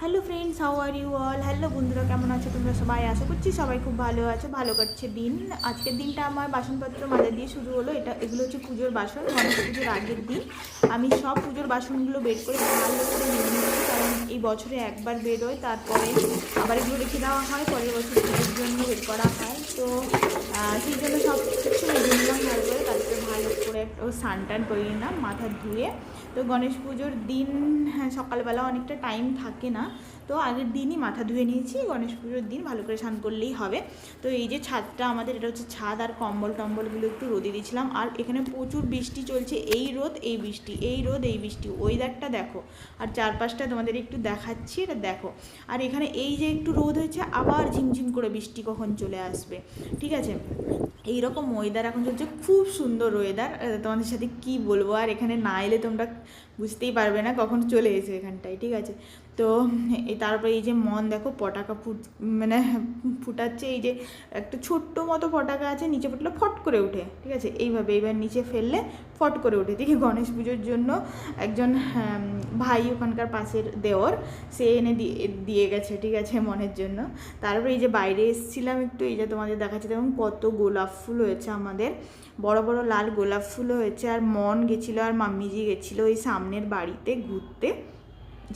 Hello friends, how are you all? Hello বন্ধুরা, কেমন আছো তোমরা সবাই? আশা করছি সবাই খুব ভালো আছো, ভালো কাটছে দিন। আজকের দিনটা আমার বাসনপত্র মাজা দিয়ে শুরু হলো। এগুলো হচ্ছে পুজোর বাসন। গণেশ পুজোর আগের দিন আমি সব পুজোর বাসনগুলো বের করে ভালো করে নিয়ে নিচ্ছি, কারণ এই বছরে একবার বেরোয়, তারপরে আবার এগুলো রেখে দেওয়া হয়, পরের বছর পুজোর জন্য বের করা হয়। তো সেই জন্য সব কিছু মেজে নিলাম ভালো করে, তারপরে ভালো করে একটা স্নান টান করে নিলাম মাথা ধুয়ে। তো গণেশ পুজোর দিন সকালবেলা অনেকটা টাইম থাকে না, তো আগের দিনই মাথা ধুয়ে নিয়েছি। গণেশ পুজোর দিন ভালো করে স্নান করলেই হবে। তো এই যে ছাদটা আমাদের, এটা হচ্ছে ছাদ, আর কম্বল টম্বলগুলো একটু রোদে দিয়েছিলাম। আর এখানে প্রচুর বৃষ্টি চলছে, এই রোদ এই বৃষ্টি, এই রোদ এই বৃষ্টি, ওয়েদারটা দেখো। আর চারপাশটা তোমাদের একটু দেখাচ্ছি, এটা দেখো। আর এখানে এই যে একটু রোদ হয়েছে, আবার ঝিমঝিম করে বৃষ্টি কখন চলে আসবে, ঠিক আছে। এইরকম ওয়েদার এখন চলছে, খুব সুন্দর ওয়েদার। তোমাদের সাথে কি বলবো, আর এখানে না এলে তোমরা বুঝতেই পারবে না কখন চলে এসে এখানটায়, ঠিক আছে। তো তারপরে এই যে মন দেখো পটাকা মানে ফুটাচ্ছে। এই যে একটা ছোট্ট মতো পটাকা আছে, নিচে ফুটলে ফট করে ওঠে, ঠিক আছে। এইভাবে এবার নিচে ফেললে ফট করে ওঠে। দেখি গণেশ পুজোর জন্য একজন ভাই, ওখানকার পাশের দেওর, সে এনে দিয়ে গেছে, ঠিক আছে, মনের জন্য। তারপরে এই যে বাইরে এসেছিলাম একটু, এই যে তোমাদের দেখাচ্ছি, দেখুন কত গোলাপ ফুল হয়েছে আমাদের, বড় বড় লাল গোলাপ ফুল হয়েছে। আর মন গেছিলো আর মাম্মিজি গেছিলো ওই সামনের বাড়িতে ঘুরতে,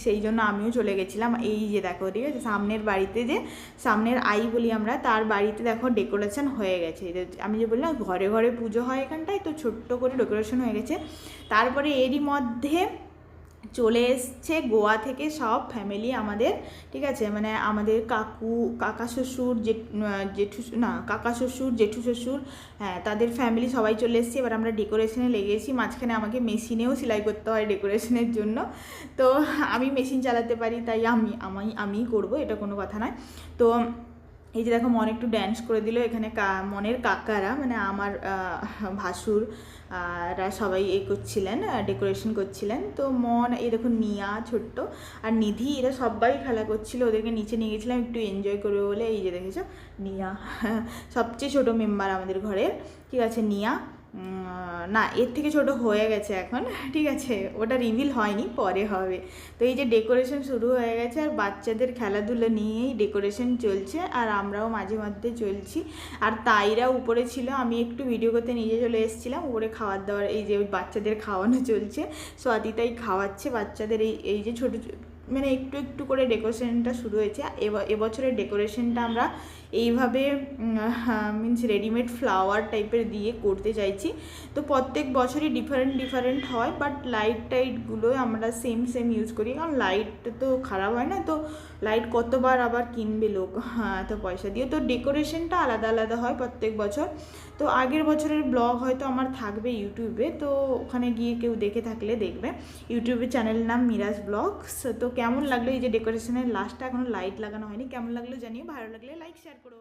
সেই জন্য আমিও চলে গেছিলাম। এই যে দেখো, ঠিক আছে, সামনের বাড়িতে, যে সামনের আই বলি আমরা, তার বাড়িতে দেখো ডেকোরেশন হয়ে গেছে। আমি যে বললাম ঘরে ঘরে পুজো হয় এখানটায়, তো ছোট্ট করে ডেকোরেশন হয়ে গেছে। তারপরে এরই মধ্যে চলে এসছে গোয়া থেকে সব ফ্যামিলি আমাদের, ঠিক আছে, মানে আমাদের কাকা শ্বশুর, জেঠু না, কাকা শ্বশুর, জেঠু শ্বশুর, হ্যাঁ, তাদের ফ্যামিলি সবাই চলে এসেছে। এবার আমরা ডেকোরেশনে লেগেছি। মাঝখানে আমাকে মেশিনেও সেলাই করতে হয় ডেকোরেশনের জন্য, তো আমি মেশিন চালাতে পারি, তাই আমিই করবো, এটা কোনো কথা নয়। তো এই যে দেখো, মন একটু ড্যান্স করে দিল এখানে। মনের কাকারা, মানে আমার ভাসুর রা সবাই করছিলেন, ডেকোরেশন করছিলেন। তো মন, এই দেখো নিয়া ছোট্ট আর নিধি, এরা সবাই খেলা করছিল। ওদেরকে নিচে নিয়ে গেছিলাম একটু এনজয় করবে বলে। এই যে দেখেছো নিয়া, সবচেয়ে ছোটো মেম্বার আমাদের ঘরের, ঠিক আছে। নিয়া না, এর থেকে ছোট হয়ে গেছে এখন, ঠিক আছে, ওটা রিভিল হয়নি, পরে হবে। তো এই যে ডেকোরেশন শুরু হয়ে গেছে, আর বাচ্চাদের খেলাধুলো নিয়েই ডেকোরেশন চলছে, আর আমরাও মাঝে মধ্যে চলছি। আর তাইরা উপরে ছিল, আমি একটু ভিডিও করতে নিজে চলে এসেছিলাম উপরে। খাওয়ার দাওয়ার, এই যে বাচ্চাদের খাওয়ানো চলছে, স্বাতি তাই খাওয়াচ্ছে বাচ্চাদের। এই যে ছোটো মানে একটু একটু করে ডেকোরেশনটা শুরু হয়েছে। এবছরের ডেকোরেশনটা আমরা এইভাবে মিনস রেডিমেড ফ্লাওয়ার টাইপের দিয়ে করতে চাইছি। তো প্রত্যেক বছরই ডিফারেন্ট হয়, বাট লাইট টাইটগুলো আমরা সেম ইউজ করি, কারণ লাইট তো খারাপ হয় না। তো লাইট কতবার আবার কিনবে লোক, হ্যাঁ, তো পয়সা দিয়ে। তো ডেকোরেশনটা আলাদা আলাদা হয় প্রত্যেক বছর। তো আগের বছরের ব্লগ হয়তো আমার থাকবে ইউটিউবে, তো ওখানে গিয়ে কেউ দেখে থাকলে দেখবে। ইউটিউবের চ্যানেলের নাম মিরাজ ব্লগস। তো কেমন লাগলো এই যে ডেকোরেশনের লাস্টটা, এখনো লাইট লাগানো হয়নি, কেমন লাগলো জানিও, ভালো লাগলে লাইক শেয়ার করো।